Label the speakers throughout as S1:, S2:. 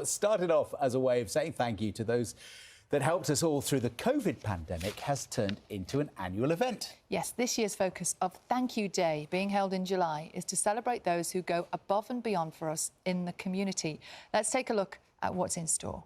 S1: What started off as a way of saying thank you to those that helped us all through the COVID pandemic has turned into an annual event.
S2: Yes, this year's focus of Thank You Day, being held in July, is to celebrate those who go above and beyond for us in the community. Let's take a look at what's in store.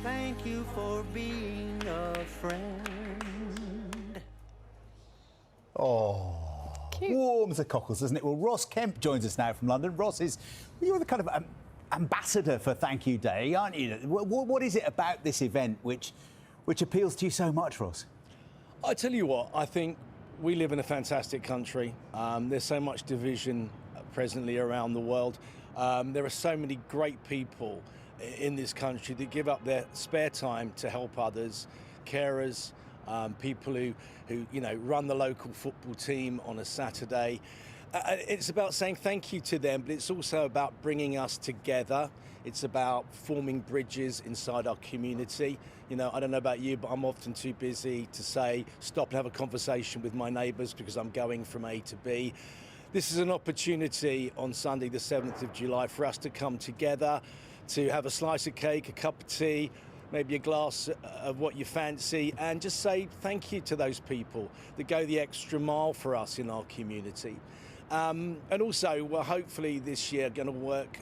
S3: Thank you for being a friend.
S1: Oh,
S2: cute.
S1: Warms the cockles, doesn't it? Well, Ross Kemp joins us now from London. Ross you're the kind of ambassador for Thank You Day, aren't you? What is it about this event which appeals to you so much, Ross?
S4: I tell you what, I think we live in a fantastic country. There's so much division presently around the world. There are so many great people in this country that give up their spare time to help others, carers, people who run the local football team on a Saturday. It's about saying thank you to them, but it's also about bringing us together. It's about forming bridges inside our community. I don't know about you, but I'm often too busy to say stop and have a conversation with my neighbours because I'm going from A to B. This is an opportunity on Sunday the 7th of July for us to come together, to have a slice of cake, a cup of tea, maybe a glass of what you fancy, and just say thank you to those people that go the extra mile for us in our community. And also, we're hopefully this year going to work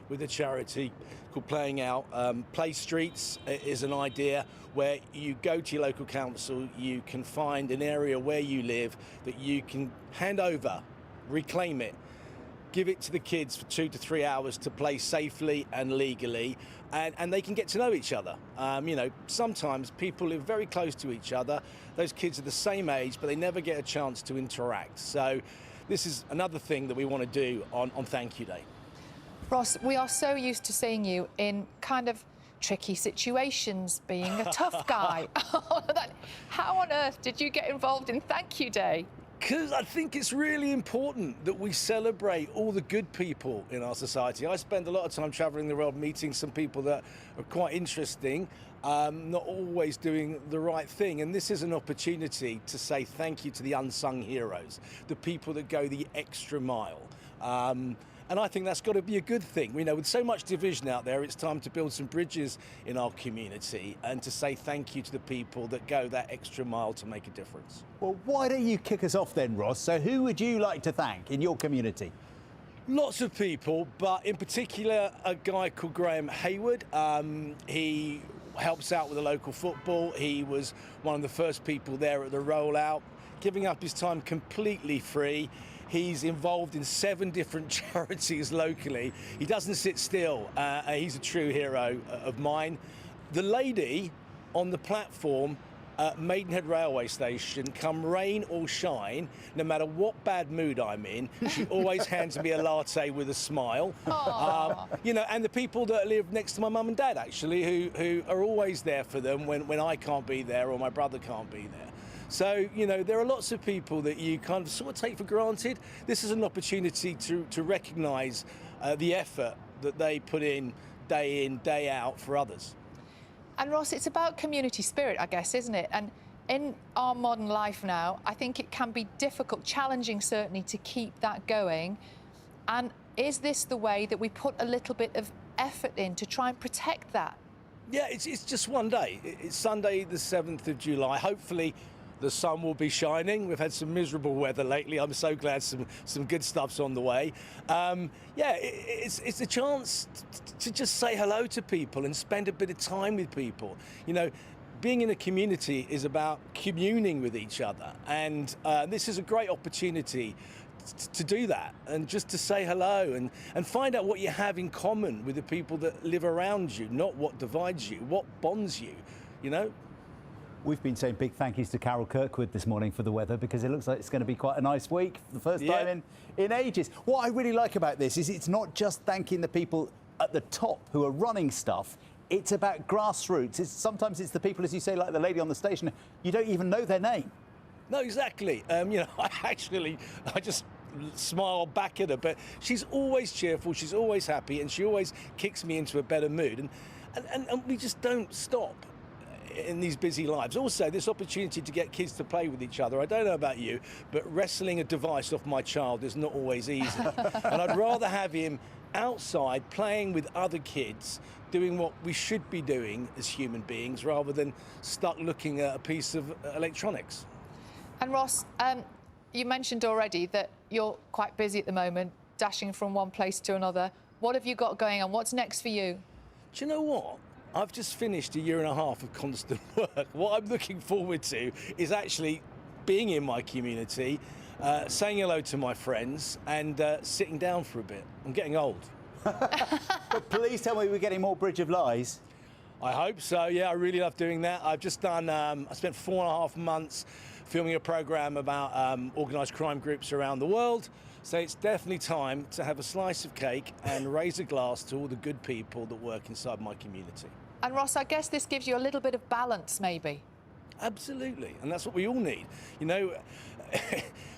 S4: with a charity called Playing Out. Play Streets is an idea where you go to your local council, you can find an area where you live that you can hand over, reclaim it, give it to the kids for 2 to 3 hours to play safely and legally, and they can get to know each other. Sometimes people live very close to each other. Those kids are the same age, but they never get a chance to interact. So this is another thing that we want to do on Thank You Day.
S2: Ross, we are so used to seeing you in kind of tricky situations, being a tough guy. How on earth did you get involved in Thank You Day?
S4: Because I think it's really important that we celebrate all the good people in our society. I spend a lot of time travelling the world meeting some people that are quite interesting, not always doing the right thing. And this is an opportunity to say thank you to the unsung heroes, the people that go the extra mile. And I think that's got to be a good thing. With so much division out there, it's time to build some bridges in our community and to say thank you to the people that go that extra mile to make a difference.
S1: Well, why don't you kick us off then, Ross? So who would you like to thank in your community?
S4: Lots of people, but in particular, a guy called Graham Hayward. He helps out with the local football. He was one of the first people there at the rollout, giving up his time completely free. He's involved in 7 different charities locally. He doesn't sit still. He's a true hero of mine. The lady on the platform at Maidenhead Railway Station, come rain or shine, no matter what bad mood I'm in, she always hands me a latte with a smile. And the people that live next to my mum and dad, actually, who are always there for them when I can't be there or my brother can't be there. So, there are lots of people that you kind of sort of take for granted. This is an opportunity to recognise the effort that they put in, day out for others.
S2: And Ross, it's about community spirit, I guess, isn't it? And in our modern life now, I think it can be difficult, challenging certainly, to keep that going. And is this the way that we put a little bit of effort in to try and protect that?
S4: Yeah, it's just one day. It's Sunday the 7th of July. Hopefully the sun will be shining. We've had some miserable weather lately. I'm so glad some good stuff's on the way. Yeah, it's a chance to just say hello to people and spend a bit of time with people. You know, being in a community is about communing with each other, and this is a great opportunity to do that, and just to say hello and find out what you have in common with the people that live around you, not what divides you, what bonds you, you know?
S1: We've been saying big thank yous to Carol Kirkwood this morning for the weather, because it looks like it's going to be quite a nice week for the first time in ages. What I really like about this is it's not just thanking the people at the top who are running stuff. It's about grassroots. Sometimes it's the people, as you say, like the lady on the station, you don't even know their name.
S4: No, exactly. You know, I just smile back at her, but she's always cheerful, she's always happy, and she always kicks me into a better mood. And we just don't stop in these busy lives. Also, this opportunity to get kids to play with each other. I don't know about you, but wresting a device off my child is not always easy. And I'd rather have him outside playing with other kids, doing what we should be doing as human beings, rather than stuck looking at a piece of electronics.
S2: And Ross, you mentioned already that you're quite busy at the moment, dashing from one place to another. What have you got going on? What's next for you?
S4: Do you know what? I've just finished a year and a half of constant work. What I'm looking forward to is actually being in my community, saying hello to my friends, and sitting down for a bit. I'm getting old.
S1: But please tell me we're getting more Bridge of Lies.
S4: I hope so, yeah, I really love doing that. I've just done, I spent 4.5 months filming a programme about organised crime groups around the world. So it's definitely time to have a slice of cake and raise a glass to all the good people that work inside my community.
S2: And Ross, I guess this gives you a little bit of balance, maybe.
S4: Absolutely, and that's what we all need. You know,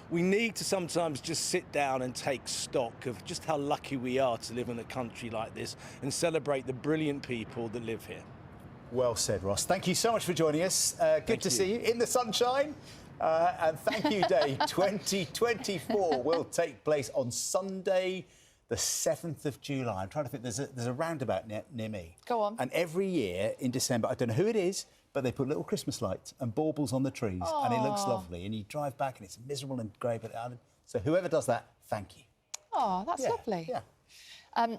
S4: we need to sometimes just sit down and take stock of just how lucky we are to live in a country like this and celebrate the brilliant people that live here.
S1: Well said, Ross. Thank you so much for joining us. Good to see you in the sunshine. And Thank You Day 2024 will take place on Sunday, the 7th of July. I'm trying to think, there's a roundabout near me.
S2: Go on.
S1: And every year in December, I don't know who it is, but they put little Christmas lights and baubles on the trees.
S2: Aww.
S1: And it looks lovely. And you drive back and it's miserable and grey. But so whoever does that, thank you.
S2: Oh, that's lovely.
S1: Yeah.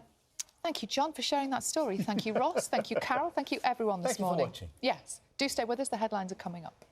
S2: Thank you, John, for sharing that story. Thank you, Ross. Thank you, Carol. Thank you, everyone, this morning.
S1: Thank you for watching.
S2: Yes. Do stay with us. The headlines are coming up.